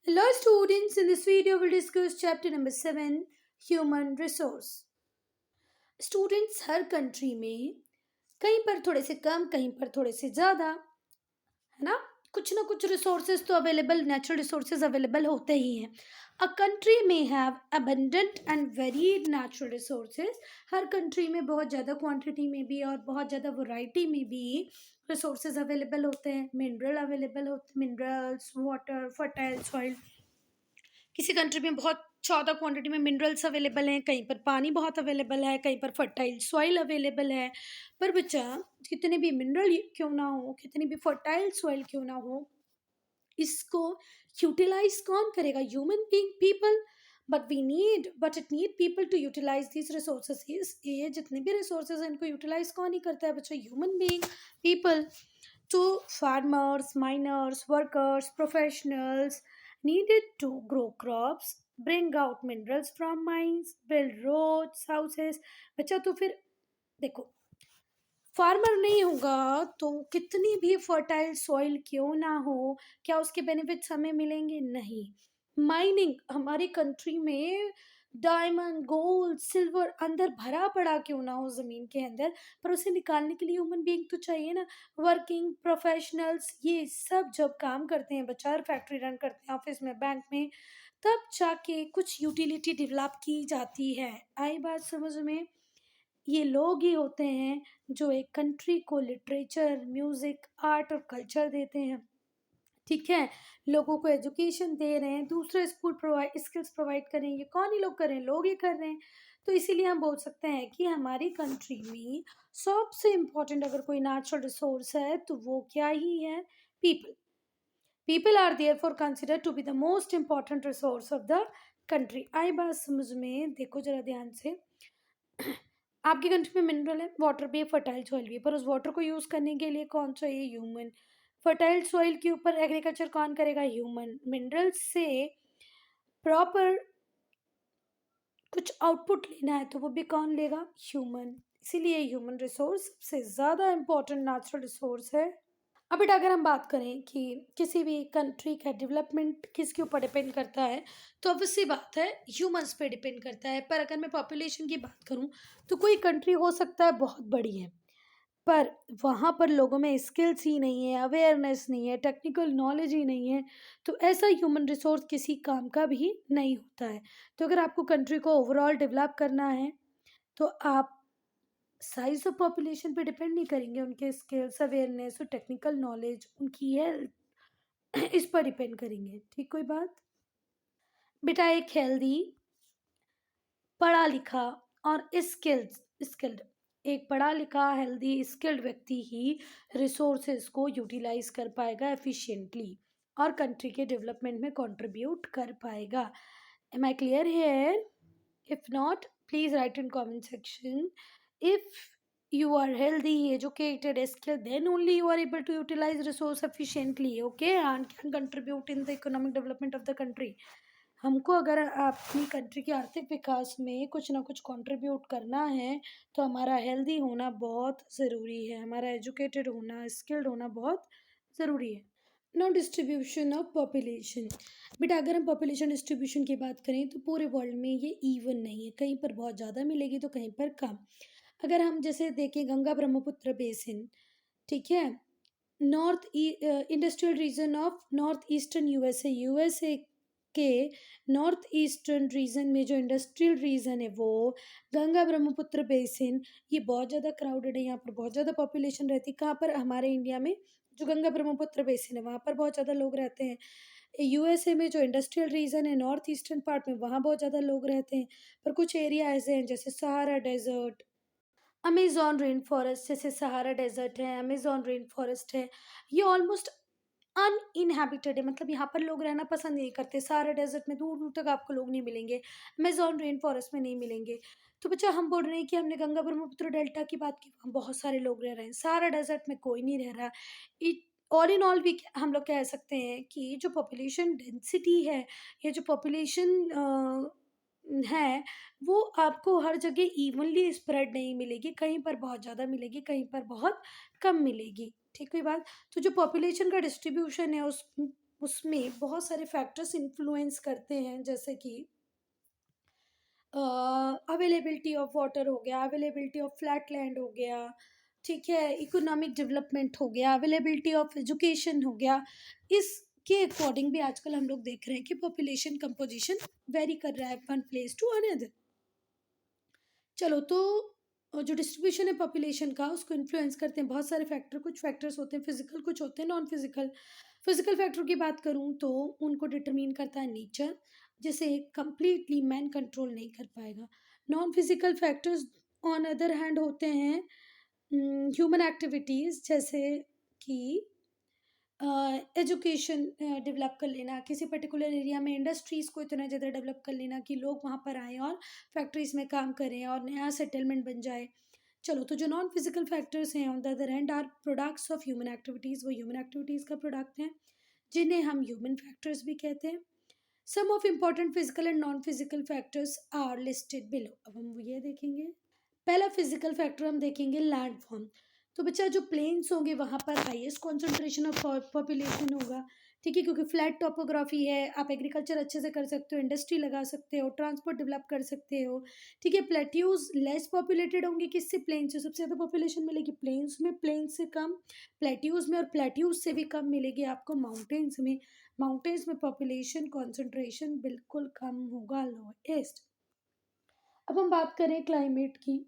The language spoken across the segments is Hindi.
Hello students, in this video we'll discuss chapter number 7 human resource. Students her country में कहीं पर थोड़े से कम कहीं पर थोड़े से ज़्यादा है ना कुछ रिसोर्सेज तो अवेलेबल नेचुरल रिसोर्सेज अवेलेबल होते ही हैं. अ कंट्री में have abundant and varied natural resources. Her country में बहुत ज़्यादा क्वांटिटी में भी और बहुत ज़्यादा वैरायटी में भी रिसोर्सेज अवेलेबल होते हैं. Minerals, water, fertile soil. किसी कंट्री में बहुत ज़्यादा क्वांटिटी में मिनरल्स अवेलेबल हैं, कहीं पर पानी बहुत अवेलेबल है, कहीं पर फर्टाइल सॉइल अवेलेबल है. पर बच्चा, कितने भी मिनरल क्यों ना हो, कितनी भी फर्टाइल सॉइल क्यों ना हो, इसको यूटिलाइज कौन करेगा? Human being, people. But it need people to utilize this resources. ये जितने भी रिसोर्सेज हैं इनको यूटिलाइज कौन ही करता है बच्चा? Human being, people. To farmers, miners, workers, professionals needed to grow crops, bring out minerals from mines, build roads, houses. बच्चा तो फिर देखो, फार्मर नहीं होगा तो कितनी भी फर्टाइल सॉइल क्यों ना हो, क्या उसके बेनिफिट्स हमें मिलेंगे? नहीं. माइनिंग हमारी कंट्री में डायमंड, गोल्ड, सिल्वर अंदर भरा पड़ा क्यों ना हो जमीन के अंदर, पर उसे निकालने के लिए ह्यूमन बीइंग तो चाहिए ना. वर्किंग प्रोफेशनल्स ये सब जब काम करते हैं बच्चा, फैक्ट्री रन करते हैं, ऑफिस में, बैंक में, तब जाके कुछ यूटिलिटी डेवलप की जाती है. आई बात समझ में? ये लोग ही होते हैं जो एक कंट्री को लिटरेचर, म्यूजिक, आर्ट और कल्चर देते हैं. ठीक है, लोगों को एजुकेशन दे रहे हैं, दूसरे स्किल्स प्रोवाइड कर रहे हैं. ये कौन ही लोग कर रहे हैं? लोग ही कर रहे हैं. तो इसीलिए हम बोल सकते हैं कि हमारी कंट्री में सबसे इम्पोर्टेंट अगर कोई नेचुरल रिसोर्स है तो वो क्या ही है? People. People are there for consider to be the most important resource of the country. आई बात समझ में? देखो जरा ध्यान से. आपकी कंट्री में मिनरल है, वाटर भी है, फर्टाइल सॉइल भी है, पर उस वाटर को यूज करने के लिए कौन चाहिए? ह्यूमन. फर्टाइल सॉइल के ऊपर एग्रीकल्चर कौन करेगा? ह्यूमन. मिनरल्स से प्रॉपर कुछ आउटपुट लेना है तो वो भी कौन लेगा? ह्यूमन. इसीलिए ह्यूमन रिसोर्स सबसे ज्यादा इंपॉर्टेंट नेचुरल रिसोर्स है. अब बेटा अगर हम बात करें कि किसी भी कंट्री का डेवलपमेंट किसके ऊपर डिपेंड करता है, तो ऑब्वियस सी बात है ह्यूमंस पे डिपेंड करता है. पर अगर मैं पॉपुलेशन की बात करूं तो कोई कंट्री हो सकता है बहुत बड़ी है, पर वहाँ पर लोगों में स्किल्स ही नहीं है, अवेयरनेस नहीं है, टेक्निकल नॉलेज ही नहीं है, तो ऐसा ह्यूमन रिसोर्स किसी काम का भी नहीं होता है. तो अगर आपको कंट्री को ओवरऑल डेवलप करना है तो आप साइज ऑफ पॉपुलेशन पे डिपेंड नहीं करेंगे, उनके स्किल्स, अवेयरनेस और टेक्निकल नॉलेज, उनकी हेल्थ इस पर डिपेंड करेंगे. ठीक कोई बात? बेटा एक हेल्दी, पढ़ा लिखा और स्किल्ड, एक पढ़ा लिखा हेल्दी स्किल्ड व्यक्ति ही रिसोर्सेज को यूटिलाइज कर पाएगा एफिशिएंटली और कंट्री के डेवलपमेंट में कंट्रीब्यूट कर पाएगा. Am I clear here? If not, please write in comment section. If you are healthy, educated, skilled, then only you are able to utilize resource efficiently, okay, and can contribute in the economic development of the country. हमको अगर अपनी कंट्री के आर्थिक विकास में कुछ ना कुछ कंट्रीब्यूट करना है तो हमारा हेल्दी होना बहुत ज़रूरी है, हमारा एजुकेटेड होना, स्किल्ड होना बहुत ज़रूरी है. No distribution of population. बेटा अगर हम पॉपुलेशन डिस्ट्रीब्यूशन की बात करें तो पूरे वर्ल्ड में ये इवन नहीं है, कहीं पर बहुत ज़्यादा मिलेगी तो कहीं पर कम. अगर हम जैसे देखें गंगा ब्रह्मपुत्र बेसिन, ठीक है, north industrial region of north eastern USA के नॉर्थ ईस्टर्न रीजन में जो इंडस्ट्रियल रीजन है वो गंगा ब्रह्मपुत्र बेसिन, ये बहुत ज़्यादा क्राउडेड है, यहाँ पर बहुत ज़्यादा पॉपुलेशन रहती है. कहाँ पर? हमारे इंडिया में जो गंगा ब्रह्मपुत्र बेसिन है वहाँ पर बहुत ज़्यादा लोग रहते हैं. यूएसए में जो इंडस्ट्रियल रीजन है नॉर्थ ईस्टर्न पार्ट में, वहाँ बहुत ज़्यादा लोग रहते हैं. पर कुछ एरिया ऐसे हैं जैसे Sahara desert, Amazon rainforest, जैसे सहारा डेजर्ट है, अमेज़न रेन फॉरेस्ट है, ये ऑलमोस्ट अनइनहैबिटेड है, मतलब यहाँ पर लोग रहना पसंद नहीं करते. सहारा डेजर्ट में दूर दूर तक आपको लोग नहीं मिलेंगे, अमेज़न रेन फॉरेस्ट में नहीं मिलेंगे. तो बच्चा हम बोल रहे हैं कि हमने गंगा ब्रह्मपुत्र डेल्टा की बात की, वहाँ बहुत सारे लोग रह रहे हैं, सहारा डेजर्ट में कोई नहीं रह रहा. इट ऑल इन ऑल भी हम लोग कह सकते हैं कि जो पॉपुलेशन डेंसिटी है, ये जो पॉपुलेशन है, वो आपको हर जगह इवनली स्प्रेड नहीं मिलेगी, कहीं पर बहुत ज़्यादा मिलेगी, कहीं पर बहुत कम मिलेगी. ठीक हुई बात? तो जो पॉपुलेशन का डिस्ट्रीब्यूशन है उसमें बहुत सारे फैक्टर्स इन्फ्लुएंस करते हैं, जैसे कि अवेलेबिलिटी ऑफ वाटर हो गया, अवेलेबिलिटी ऑफ फ्लैट लैंड हो गया, ठीक है, इकोनॉमिक डेवलपमेंट हो गया, अवेलेबिलिटी ऑफ एजुकेशन हो गया। इसके अकॉर्डिंग भी आजकल हम लोग देख रहे हैं कि पॉपुलेशन कंपोजिशन वेरी कर रहा है वन प्लेस टू अनदर। चलो तो जो डिस्ट्रीब्यूशन है पॉपुलेशन का, उसको इन्फ्लुएंस करते हैं बहुत सारे फैक्टर। कुछ फैक्टर्स होते हैं फिजिकल, कुछ होते हैं नॉन फिजिकल। फिजिकल फैक्टर की बात करूँ तो उनको डिटरमिन करता है नेचर, जिसे कंप्लीटली मैन कंट्रोल नहीं कर पाएगा। Non physical factors on other hand होते हैं ह्यूमन एक्टिविटीज़, जैसे कि एजुकेशन डेवलप कर लेना, किसी पर्टिकुलर एरिया में इंडस्ट्रीज़ को इतना ज़्यादा डेवलप कर लेना कि लोग वहाँ पर आएँ और फैक्ट्रीज़ में काम करें और नया सेटलमेंट बन जाए। चलो तो जो नॉन फिजिकल फैक्टर्स हैं on the other hand are products of human activities, वो ह्यूमन एक्टिविटीज़ का प्रोडक्ट हैं, जिन्हें हम ह्यूमन फैक्टर्स भी कहते हैं। Some of important physical and non physical factors are listed below. अब हम ये देखेंगे। पहला फिजिकल फैक्टर हम देखेंगे लैंड फॉर्म। तो बच्चा जो प्लेन्स होंगे वहाँ पर हाईएस्ट कॉन्सेंट्रेशन ऑफ पॉपुलेशन होगा, ठीक है, क्योंकि फ्लैट टोपोग्राफी है, आप एग्रीकल्चर अच्छे से कर सकते हो, इंडस्ट्री लगा सकते हो, ट्रांसपोर्ट डेवलप कर सकते हो, ठीक है। प्लेट्यूज लेस पॉपुलेटेड होंगे, किससे? प्लेन से। सबसे ज़्यादा पॉपुलेशन मिलेगी प्लेन्स में, प्लेन से कम प्लेट्यूज में, और प्लेट्यूज से भी कम मिलेगी आपको माउंटेन्स में। माउंटेन्स में पॉपुलेशन कॉन्सेंट्रेशन बिल्कुल कम होगा, लोएस्ट। अब हम बात करें क्लाइमेट की।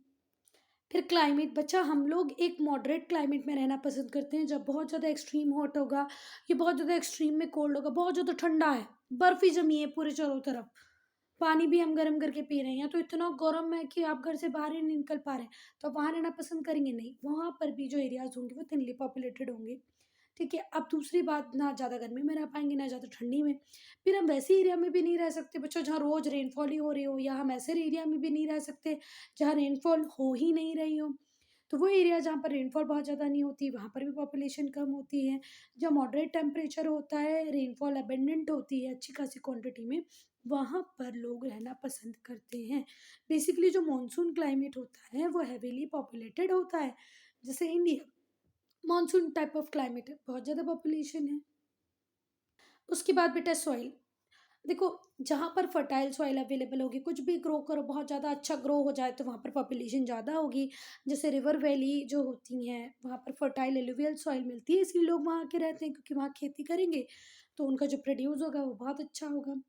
फिर क्लाइमेट बच्चा, हम लोग एक मॉडरेट क्लाइमेट में रहना पसंद करते हैं। जब बहुत ज़्यादा एक्सट्रीम हॉट होगा, ये बहुत ज़्यादा एक्सट्रीम में कोल्ड होगा, बहुत ज़्यादा ठंडा है, बर्फ़ ही जमी है पूरे चारों तरफ, पानी भी हम गर्म करके पी रहे हैं, या तो इतना गर्म है कि आप घर से बाहर ही नहीं निकल पा रहे हैं, तो आप वहाँ रहना पसंद करेंगे? नहीं, वहाँ पर भी जो एरियाज़ होंगे वो थिनली पॉपुलेटेड होंगे, ठीक है। अब दूसरी बात, ना ज़्यादा गर्मी में रह पाएंगे ना ज़्यादा ठंडी में। फिर हम वैसे एरिया में भी नहीं रह सकते बच्चों जहाँ रोज़ रेनफॉल ही हो रही हो, या हम ऐसे एरिया में भी नहीं रह सकते जहाँ रेनफॉल हो ही नहीं रही हो। तो वो एरिया जहाँ पर रेनफॉल बहुत ज़्यादा नहीं होती, वहाँ पर भी पॉपुलेशन कम होती है। जहाँ मॉडरेट टेम्परेचर होता है, रेनफॉल अबेंडेंट होती है अच्छी खासी क्वांटिटी में, वहाँ पर लोग रहना पसंद करते हैं। बेसिकली जो मानसून क्लाइमेट होता है वो हैवीली पॉपुलेटेड होता है, जैसे India monsoon type of climate है, बहुत ज़्यादा पॉपुलेशन है। उसके बाद बेटा सॉइल। देखो, जहाँ पर फर्टाइल सॉइल अवेलेबल होगी, कुछ भी ग्रो करो, बहुत ज़्यादा अच्छा ग्रो हो जाए तो वहाँ पर पॉपुलेशन ज़्यादा होगी। जैसे रिवर वैली जो होती हैं, वहाँ पर फर्टाइल एलुवियल सॉइल मिलती है, इसलिए लोग वहाँ के रहते हैं, क्योंकि वहाँ खेती करेंगे तो उनका जो प्रोड्यूस होगा वो बहुत अच्छा होगा।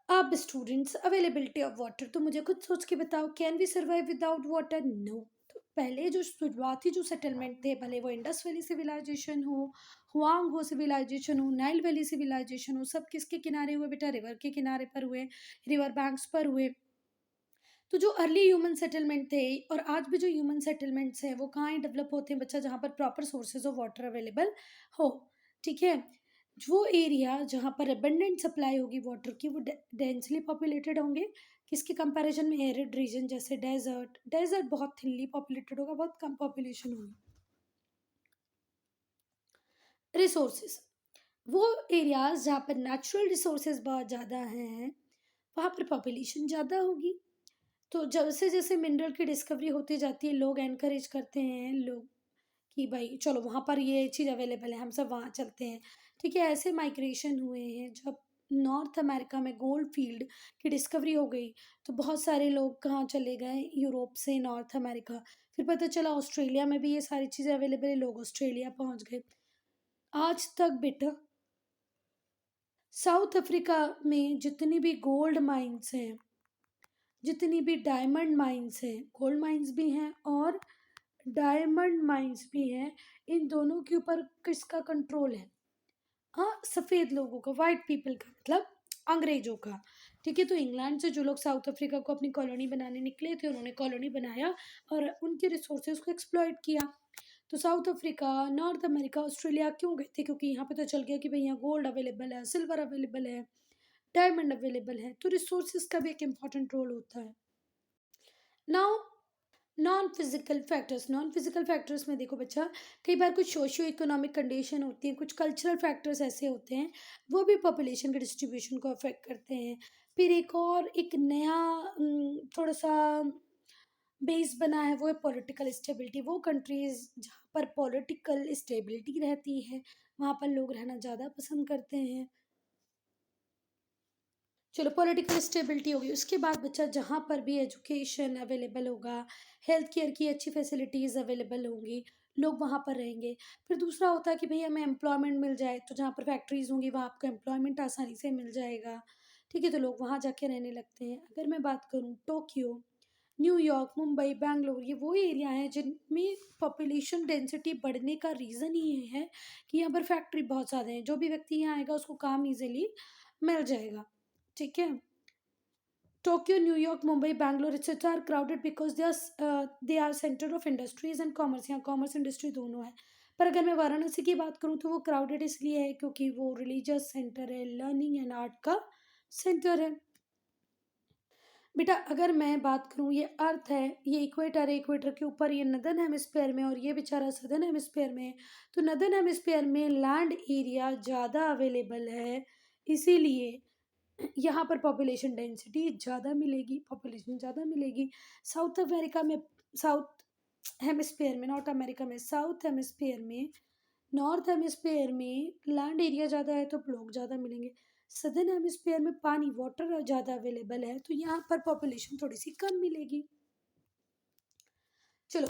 अब स्टूडेंट्स, अवेलेबिलिटी ऑफ वाटर, तो मुझे खुद सोच के बताओ, can we survive without water? No. तो पहले जो शुरुआती जो सेटलमेंट थे, भले वो इंडस वैली सिविलाइजेशन हो, हुआंग हो सिविलाइजेशन हो, नाइल वैली सिविलाइजेशन हो, सब किसके किनारे हुए बेटा? रिवर के किनारे पर हुए, रिवर बैंक्स पर हुए। तो जो अर्ली ह्यूमन सेटलमेंट थे और आज भी जो ह्यूमन सेटलमेंट्स हैं, वो कहाँ डेवलप होते हैं बच्चा? जहाँ पर proper sources of water available हो, ठीक है। वो एरिया जहाँ पर एबंडेंट सप्लाई होगी वाटर की, वो डेंसली पॉपुलेटेड होंगे। किसके कंपैरिजन में? एरिड रीजन, जैसे डेजर्ट। डेजर्ट बहुत थिनली पॉपुलेटेड होगा, बहुत कम पॉपुलेशन होगी। रिसोर्सेज, वो एरियाज जहाँ पर नेचुरल रिसोर्सेज बहुत ज़्यादा हैं, वहाँ पर पॉपुलेशन ज़्यादा होगी। तो जैसे जैसे मिनरल की डिस्कवरी होती जाती है, लोग एनकरेज करते हैं लोग कि भाई चलो वहाँ पर ये चीज़ अवेलेबल है, हम सब वहाँ चलते हैं, ठीक है। ऐसे माइग्रेशन हुए हैं। जब नॉर्थ अमेरिका में गोल्ड फील्ड की डिस्कवरी हो गई, तो बहुत सारे लोग कहाँ चले गए? यूरोप से नॉर्थ अमेरिका। फिर पता चला ऑस्ट्रेलिया में भी ये सारी चीज़ें अवेलेबल है, लोग ऑस्ट्रेलिया पहुँच गए। आज तक बेटा साउथ अफ्रीका में जितनी भी गोल्ड माइंस हैं, जितनी भी डायमंड माइंस हैं, गोल्ड माइंस भी हैं और डायमंड माइंस भी हैं, इन दोनों के ऊपर किसका कंट्रोल है? हाँ, सफ़ेद लोगों का, वाइट पीपल का, मतलब अंग्रेजों का, ठीक है। तो इंग्लैंड से जो लोग साउथ अफ्रीका को अपनी कॉलोनी बनाने निकले थे, उन्होंने कॉलोनी बनाया और उनके रिसोर्सेज को एक्सप्लॉइट किया। तो south Africa, north America, Australia क्यों गए थे? क्योंकि यहाँ पता चल गया कि भाई यहाँ गोल्ड अवेलेबल है, सिल्वर अवेलेबल है, डायमंड अवेलेबल है। तो रिसोर्सेज का भी एक इम्पॉर्टेंट रोल होता है। नाउ नॉन फिजिकल फैक्टर्स में देखो बच्चा, कई बार कुछ सोशियो इकोनॉमिक कंडीशन होती है, कुछ कल्चरल फैक्टर्स ऐसे होते हैं, वो भी पॉपुलेशन के डिस्ट्रीब्यूशन को अफेक्ट करते हैं। फिर एक और एक नया थोड़ा सा बेस बना है, वो है पॉलिटिकल स्टेबिलिटी। वो कंट्रीज जहाँ पर पॉलिटिकल स्टेबिलिटी रहती है, वहाँ पर लोग रहना ज़्यादा पसंद करते हैं। चलो पॉलिटिकल स्टेबिलिटी होगी, उसके बाद बच्चा जहाँ पर भी एजुकेशन अवेलेबल होगा, हेल्थ केयर की अच्छी फैसिलिटीज़ अवेलेबल होंगी, लोग वहाँ पर रहेंगे। फिर दूसरा होता है कि भई हमें एम्प्लॉयमेंट मिल जाए, तो जहाँ पर फैक्ट्रीज़ होंगी वहाँ आपको एम्प्लॉयमेंट आसानी से मिल जाएगा, ठीक है? तो लोग वहाँ जाके रहने लगते हैं। अगर मैं बात करूँ टोक्यो, न्यूयॉर्क, मुंबई, बैंगलोर, ये वो एरिया हैं जिनमें पॉपुलेशन डेंसिटी बढ़ने का रीज़न ही ये है कि यहाँ पर फैक्ट्री बहुत ज़्यादा हैं। जो भी व्यक्ति यहाँ आएगा उसको काम ईज़िली मिल जाएगा, ठीक है? Tokyo, New York, Mumbai, Bangalore, etc. are crowded because they are center of industries and commerce. यहाँ कॉमर्स इंडस्ट्री दोनों है। पर अगर मैं वाराणसी की बात करूँ तो वो क्राउडेड इसलिए है क्योंकि वो रिलीजियस सेंटर है, लर्निंग एंड आर्ट का सेंटर है। बेटा अगर मैं बात करूँ, ये अर्थ है, ये इक्वेटर है, इक्वेटर के ऊपर ये नदर्न हेमिस्फेयर में और ये बेचारा सदर्न हेमिस्फेयर में है। तो नदर्न हेमिस्फेयर में लैंड एरिया ज़्यादा अवेलेबल है, इसीलिए यहाँ पर पॉपुलेशन डेंसिटी ज़्यादा मिलेगी, पॉपुलेशन ज़्यादा मिलेगी। साउथ अमेरिका में, साउथ हेमिस्फेयर में, नॉर्थ अमेरिका में, साउथ हेमिस्फेयर में, नॉर्थ हेमिस्फेयर में लैंड एरिया ज़्यादा है तो लोग ज़्यादा मिलेंगे। सदर्न हेमिस्फेयर में पानी, वाटर ज़्यादा अवेलेबल है तो यहाँ पर पॉपुलेशन थोड़ी सी कम मिलेगी। चलो,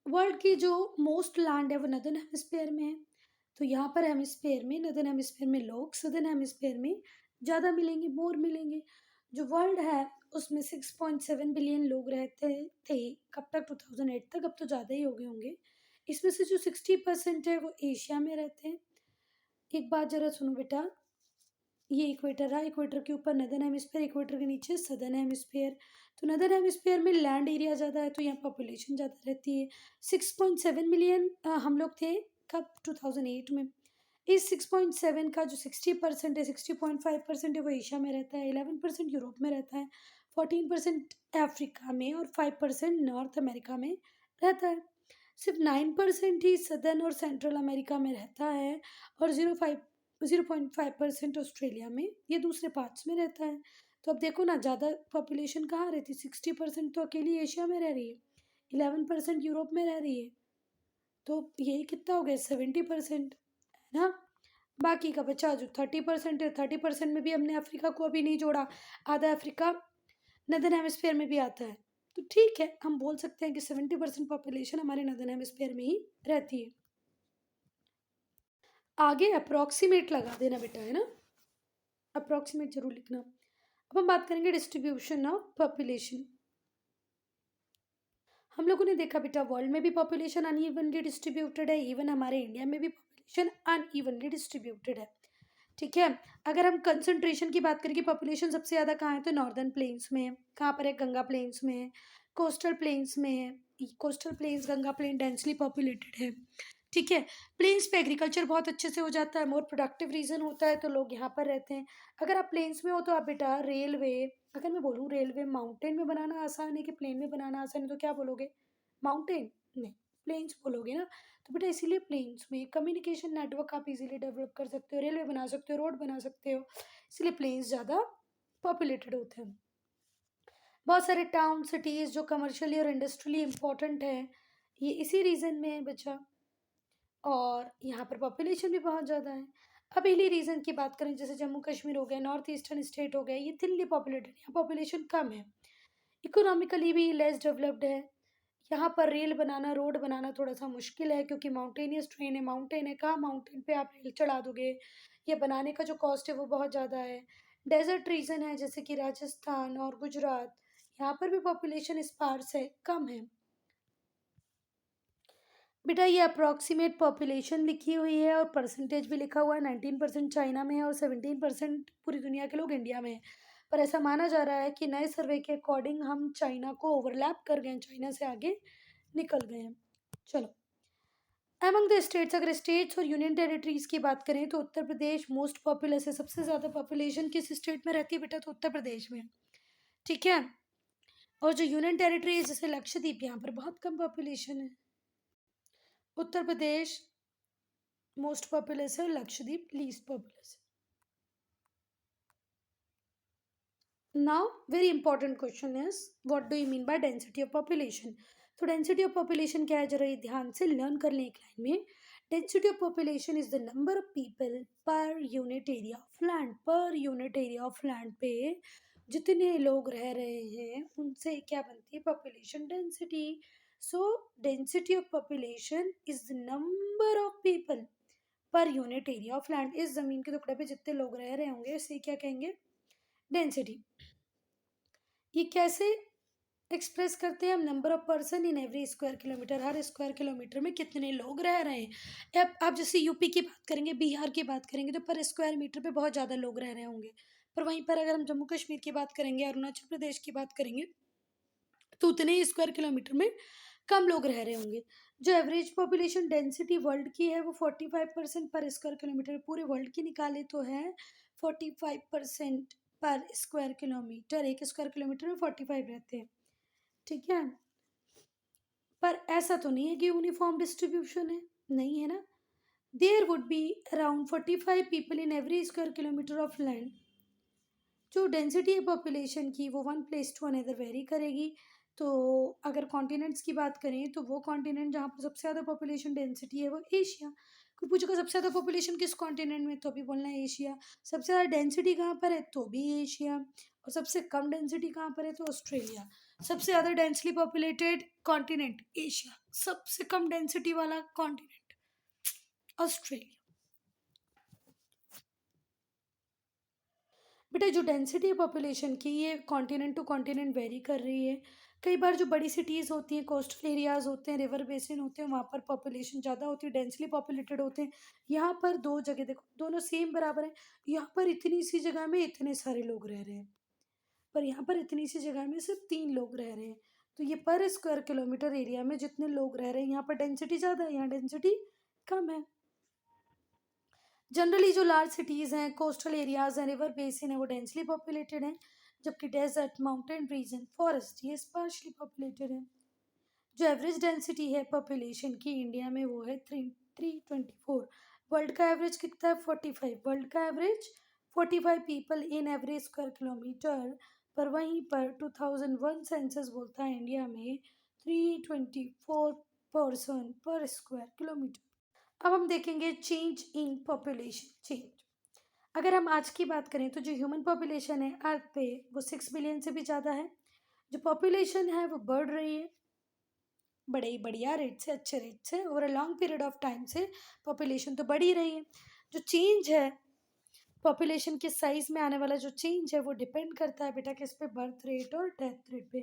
वर्ल्ड की जो मोस्ट लैंड है वो नदर्न हेमिस्फेयर में है, तो यहाँ पर हेमिस्फेयर में, नदर्न हेमिस्फेयर में लोग सदर्न हेमिस्फेयर में ज़्यादा मिलेंगे, मोर मिलेंगे। जो वर्ल्ड है उसमें 6.7 बिलियन लोग रहते थे कब तक, 2008 तक, अब तो ज़्यादा ही हो गए होंगे। इसमें से जो 60% है वो एशिया में रहते हैं। एक बात ज़रा सुनो बेटा, ये इक्वेटर है, इक्वेटर के ऊपर नदर्न हेमिस्फेयर, इक्वेटर के नीचे सदर्न हेमिस्फेयर। तो नदर्न हेमिस्फेयर में लैंड एरिया ज़्यादा है तो यहाँ पॉपुलेशन ज़्यादा रहती है। 6.7 मिलियन हम लोग थे कब, 2008 में। इस 6.7 का जो 60% है, 60.5% है वो एशिया में रहता है, 11% यूरोप में रहता है, 14% अफ्रीका में और 5% नॉर्थ अमेरिका में रहता है। सिर्फ 9% ही सदर्न और सेंट्रल अमेरिका में रहता है और 0.5% ऑस्ट्रेलिया में, ये दूसरे पार्ट्स में रहता है। तो अब देखो ना, ज़्यादा पॉपुलेशन कहाँ रहती है, 60% तो अकेली एशिया में रह रही है, 11% यूरोप में रह रही है, तो ये कितना हो गया, 70%, है ना? बाकी का बचा जो 30% है, 30% में भी हमने अफ्रीका को अभी नहीं जोड़ा, आधा अफ्रीका नदर्न हेमिस्फेयर में भी आता है। तो ठीक है, हम बोल सकते हैं कि 70% पॉपुलेशन हमारे नदर्न हेमिस्फेयर में ही रहती है। आगे अप्रोक्सीमेट लगा देना बेटा, है ना? अप्रोक्सीमेट जरूर लिखना। अब हम बात करेंगे डिस्ट्रीब्यूशन ऑफ पॉपुलेशन। हम लोगों ने देखा बेटा वर्ल्ड में भी पॉपुलेशन अनइवनली डिस्ट्रीब्यूटेड है, इवन हमारे इंडिया में भी पॉपुलेशन अनइवनली डिस्ट्रीब्यूटेड है, ठीक है? अगर हम कंसंट्रेशन की बात करें कि पॉपुलेशन सबसे ज़्यादा कहाँ है, तो नॉर्दर्न प्लेन्स में है। कहाँ पर है, गंगा प्लेन्स में है, कोस्टल प्लेन्स में है। Coastal plains, Ganga plain densely populated है, ठीक है? प्लेन्स पे एग्रीकल्चर बहुत अच्छे से हो जाता है, मोर प्रोडक्टिव रीजन होता है, तो लोग यहाँ पर रहते हैं। अगर आप प्लेन्स में हो तो आप बेटा रेलवे, अगर मैं बोलूँ रेलवे माउंटेन में बनाना आसान है कि प्लेन में बनाना आसान है, तो क्या बोलोगे, माउंटेन नहीं, प्लेन्स बोलोगे ना। तो बेटा इसीलिए प्लेन्स में कम्युनिकेशन नेटवर्क आप इजीली डेवलप कर सकते हो, रेलवे बना सकते हो, रोड बना सकते हो, इसलिए प्लेन्स ज़्यादा पॉपुलेटेड होते हैं। बहुत सारे टाउन सिटीज़ जो कमर्शियली और इंडस्ट्रियली इम्पोर्टेंट है, ये इसी रीजन में है बच्चा, और यहाँ पर पॉपुलेशन भी बहुत ज़्यादा है। अब हिली रीजन की बात करें, जैसे जम्मू कश्मीर हो गया, नॉर्थ ईस्टर्न स्टेट हो गया, ये थिनली पॉपुलेटेड, यहाँ पॉपुलेशन कम है, इकोनॉमिकली भी लेस डेवलप्ड है। यहाँ पर रेल बनाना, रोड बनाना थोड़ा सा मुश्किल है क्योंकि माउंटेनियस ट्रेन है, माउंटेन है, कहाँ माउंटेन पे आप रेल चढ़ा दोगे, ये बनाने का जो कॉस्ट है वो बहुत ज़्यादा है। डेजर्ट रीजन है जैसे कि राजस्थान और गुजरात, यहाँ पर भी पॉपुलेशन स्पार्स है, कम है। बेटा ये अप्रॉक्सीमेट पॉपुलेशन लिखी हुई है और परसेंटेज भी लिखा हुआ है, 19% चाइना में है और 17% पूरी दुनिया के लोग इंडिया में है। पर ऐसा माना जा रहा है कि नए सर्वे के अकॉर्डिंग हम चाइना को ओवरलैप कर गए हैं, चाइना से आगे निकल गए हैं। चलो, एमंग द स्टेट्स, अगर स्टेट्स और यूनियन टेरिटरीज की बात करें तो उत्तर प्रदेश मोस्ट पॉपुलस है। सबसे ज़्यादा पॉपुलेशन किस स्टेट में रहती है बेटा, तो उत्तर प्रदेश में, ठीक है? और जो यूनियन टेरिटरी है जैसे लक्षद्वीप, यहाँ पर बहुत कम पॉपुलेशन है। उत्तर प्रदेश मोस्ट पॉपुलस है, लक्षद्वीप लीस्ट पॉपुलस है। Now very important question is what do you mean by density of population. तो डेंसिटी ऑफ पॉपुलेशन क्या है, जरा ये ध्यान से लर्न कर लें एक लाइन में। Density of population is the number of people per unit area of land. Per unit area of land पे जितने लोग रह रहे हैं उनसे क्या बनती है population density. So density of population is the number of people per unit area of land. इस जमीन के टुकड़े पे जितने लोग रह रहे होंगे इसे क्या कहेंगे डेंसिटी। ये कैसे एक्सप्रेस करते हैं हम, number of person in every square kilometre. Her square kilometre में कितने लोग रह रहे हैं। अब आप जैसे यूपी की बात करेंगे, बिहार की बात करेंगे तो पर स्क्वायर मीटर पे बहुत ज़्यादा लोग रह रहे होंगे। पर वहीं पर अगर हम जम्मू कश्मीर की बात करेंगे, अरुणाचल प्रदेश की बात करेंगे तो उतने ही स्क्वायर किलोमीटर में कम लोग रह रहे होंगे। जो एवरेज पॉपुलेशन डेंसिटी वर्ल्ड की है वो 45% पर स्क्वायर किलोमीटर, पूरे वर्ल्ड की निकाले तो है 45% पर स्क्वायर किलोमीटर। एक स्क्वायर किलोमीटर में 45 रहते हैं, ठीक है। पर ऐसा तो नहीं है कि यूनिफॉर्म डिस्ट्रीब्यूशन है, नहीं है ना। There would be around 45 people in every square kilometre of land. जो डेंसिटी है पॉपुलेशन की वो one place to another vary करेगी। तो अगर कॉन्टिनेंट्स की बात करें तो वो कॉन्टिनेंट जहाँ पर सबसे ज़्यादा पॉपुलेशन डेंसिटी है वो एशिया। कोई पूछेगा सबसे ज़्यादा पॉपुलेशन किस कॉन्टिनेंट में, तो भी बोलना है एशिया। सबसे ज़्यादा डेंसिटी कहाँ पर है, तो भी एशिया। और सबसे कम डेंसिटी कहाँ पर है, तो ऑस्ट्रेलिया। सबसे ज़्यादा डेंसली पॉपुलेटेड कॉन्टिनेंट एशिया, सबसे कम डेंसिटी वाला कॉन्टिनेंट ऑस्ट्रेलिया। बेटा जो डेंसिटी है पॉपुलेशन की ये कॉन्टिनेंट टू कॉन्टिनेंट वेरी कर रही है। कई बार जो बड़ी सिटीज़ होती हैं, कोस्टल एरियाज़ होते हैं, रिवर बेसिन होते हैं, वहाँ पर पॉपुलेशन ज़्यादा होती है, डेंसली पॉपुलेटेड होते हैं। यहाँ पर दो जगह देखो, दोनों सेम बराबर हैं। यहाँ पर इतनी सी जगह में इतने सारे लोग रह रहे हैं, पर यहाँ पर इतनी सी जगह में सिर्फ 3 लोग रह रहे हैं। तो ये पर स्क्वायर किलोमीटर एरिया में जितने लोग रह रहे हैं यहाँ पर डेंसिटी ज़्यादा है, यहाँ डेंसिटी कम है। जनरली जो लार्ज सिटीज़ हैं, कोस्टल एरियाज हैं, रिवर बेसिन है, वो डेंसली पॉपुलेटेड हैं, जबकि डेजर्ट, माउंटेन रीजन, फॉरेस्ट ये स्पार्शली पॉपुलेटेड है। जो एवरेज डेंसिटी है पॉपुलेशन की इंडिया में वो है 324। वर्ल्ड का एवरेज कितना है 45। वर्ल्ड का एवरेज 45 पीपल इन एवरेज स्क्वायर किलोमीटर। पर वहीं पर 2001 सेंसस बोलता है इंडिया में 324 पर्सन पर स्क्वायर किलोमीटर। अब हम देखेंगे चेंज इन पॉपुलेशन चेंज। अगर हम आज की बात करें तो जो ह्यूमन पॉपुलेशन है अर्थ पे वो 6 बिलियन से भी ज़्यादा है। जो पॉपुलेशन है वो बढ़ रही है बड़े ही बढ़िया रेट से, अच्छे रेट से, over a long period of time से पॉपुलेशन तो बढ़ ही रही है। जो चेंज है पॉपुलेशन के साइज में आने वाला जो चेंज है वो डिपेंड करता है बेटा किस पे, बर्थ रेट और डेथ रेट पे।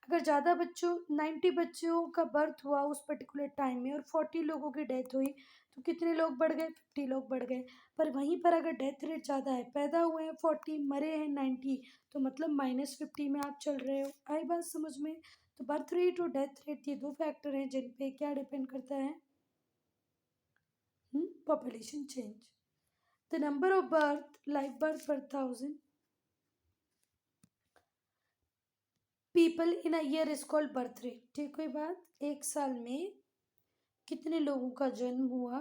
अगर ज़्यादा बच्चों 90 बच्चों का बर्थ हुआ उस पर्टिकुलर टाइम में और 40 लोगों की डेथ हुई तो कितने लोग बढ़ गए, 50 लोग बढ़ गए। पर वहीं पर अगर डेथ रेट ज़्यादा है, पैदा हुए हैं 40 मरे हैं 90, तो मतलब -50 में आप चल रहे हो। आई बात समझ में। तो बर्थ रेट और डेथ रेट ये दो फैक्टर हैं जिन पे क्या डिपेंड करता है, population change. The number of birth, live birth पर 1000 people in a year is called birth rate. ठीक है बात, एक साल में कितने लोगों का जन्म हुआ,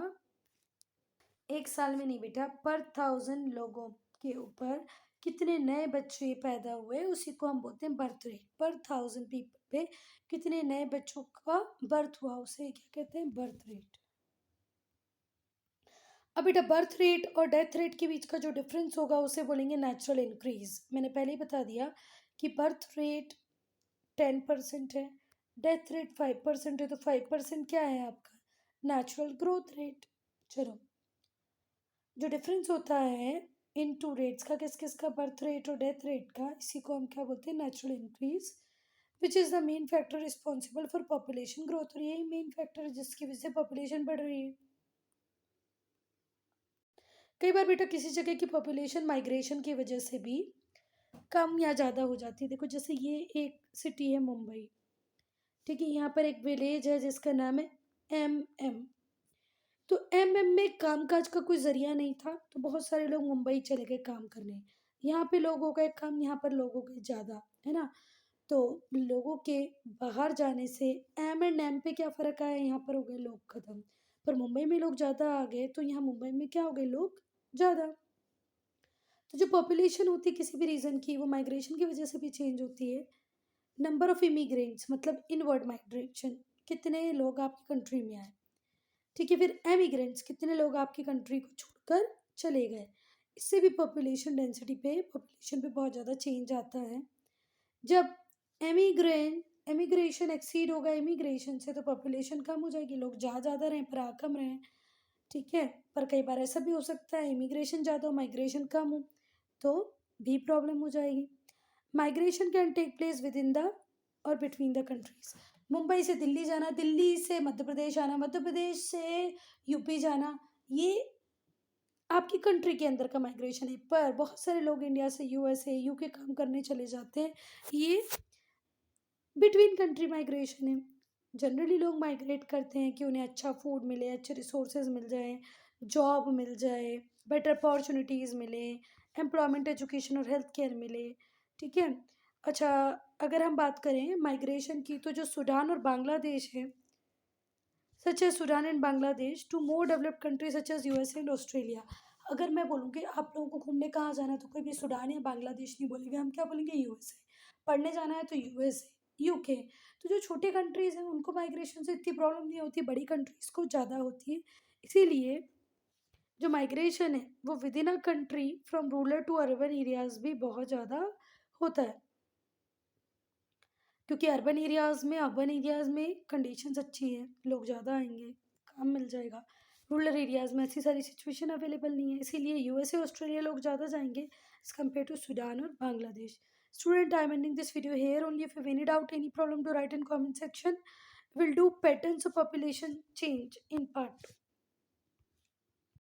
एक साल में नहीं बेटा, पर 1000 लोगों के ऊपर कितने नए बच्चे पैदा हुए उसी को हम बोलते हैं बर्थ रेट। पर 1000 पीपल पे कितने नए बच्चों का बर्थ हुआ उसे क्या कहते हैं, बर्थ रेट। अब बेटा बर्थ रेट और डेथ रेट के बीच का जो डिफरेंस होगा उसे बोलेंगे नेचुरल इंक्रीज। मैंने पहले ही बता दिया कि बर्थ रेट 10% है, डेथ रेट 5% है, तो 5% क्या है आपका नेचुरल ग्रोथ रेट। चलो, जो डिफरेंस होता है इन टू रेट्स का, किस किस का, बर्थ रेट और डेथ रेट का, इसी को हम क्या बोलते हैं, natural increase, which is the main factor responsible for population growth. और यही मेन फैक्टर है जिसकी वजह से पॉपुलेशन बढ़ रही है। कई बार बेटा किसी जगह की पॉपुलेशन माइग्रेशन की वजह से भी कम या ज़्यादा हो जाती है। देखो जैसे ये एक सिटी है मुंबई, ठीक है, यहाँ पर एक विलेज है जिसका नाम है MM। तो MM में कामकाज का कोई ज़रिया नहीं था तो बहुत सारे लोग मुंबई चले गए काम करने। यहाँ पे लोग हो गए कम, यहाँ पर लोग हो गए ज़्यादा, है ना। तो लोगों के बाहर जाने से M&M पे क्या फ़र्क आया, यहाँ पर हो गए लोग ख़त्म। पर मुंबई में लोग ज़्यादा आ गए तो यहाँ मुंबई में क्या हो गए, लोग ज़्यादा। तो जो पॉपुलेशन होती है किसी भी रीज़न की वो माइग्रेशन की वजह से भी चेंज होती है। नंबर ऑफ इमिग्रेंट्स मतलब इनवर्ड माइग्रेशन, कितने लोग आपकी कंट्री में आए, ठीक है, फिर एमिग्रेंट्स, कितने लोग आपकी कंट्री को छोड़कर चले गए। इससे भी पॉपुलेशन पे बहुत ज़्यादा चेंज आता है। जब एमिग्रेशन एक्सीड होगा इमिग्रेशन से, तो पॉपुलेशन कम हो जाएगी, लोग जा ज़्यादा रहे हैं पर आ कम रहे हैं। ठीक है, पर कई बार ऐसा भी हो सकता है इमिग्रेशन ज़्यादा हो माइग्रेशन कम हो, तो भी प्रॉब्लम हो जाएगी। Migration can take place within the और बिटवीन द कंट्रीज। मुंबई से दिल्ली जाना, दिल्ली से मध्य प्रदेश आना, मध्य प्रदेश से यूपी जाना, ये आपकी कंट्री के अंदर का माइग्रेशन है। पर बहुत सारे लोग इंडिया से यूएसए यूके काम करने चले जाते हैं, ये बिटवीन कंट्री माइग्रेशन है। जनरली लोग माइग्रेट करते हैं कि उन्हें अच्छा फूड मिले, अच्छे रिसोर्सेज मिल जाएं, जॉब मिल जाए, बेटर अपॉर्चुनिटीज़ मिले, एम्प्लॉयमेंट, एजुकेशन और हेल्थ केयर मिले। ठीक है। अच्छा, अगर हम बात करें माइग्रेशन की, तो जो सूडान और बांग्लादेश है, such as Sudan and Bangladesh to more developed country such as USA and Australia. अगर मैं बोलूँ कि आप लोगों को घूमने कहाँ जाना है, तो कोई भी सूडान या बांग्लादेश नहीं बोलेंगे, हम क्या बोलेंगे, यूएसए। पढ़ने जाना है तो यूएसए, यूके। तो जो छोटे कंट्रीज़ हैं उनको माइग्रेशन से इतनी प्रॉब्लम नहीं होती, बड़ी कंट्रीज़ को ज़्यादा होती है। इसीलिए जो माइग्रेशन है वो within a country from rural to urban areas भी बहुत ज़्यादा होता है, क्योंकि अर्बन एरियाज़ में कंडीशंस अच्छी है, लोग ज़्यादा आएंगे, काम मिल जाएगा। रूरल एरियाज़ में ऐसी सारी सिचुएशन अवेलेबल नहीं है, इसीलिए यूएसए ऑस्ट्रेलिया लोग ज़्यादा जाएंगे एज कम्पेयर टू सूडान और Bangladesh. Student, I am ending this video here only. If you any doubt, any problem, to write in comment section. Will do patterns of population change in part 2.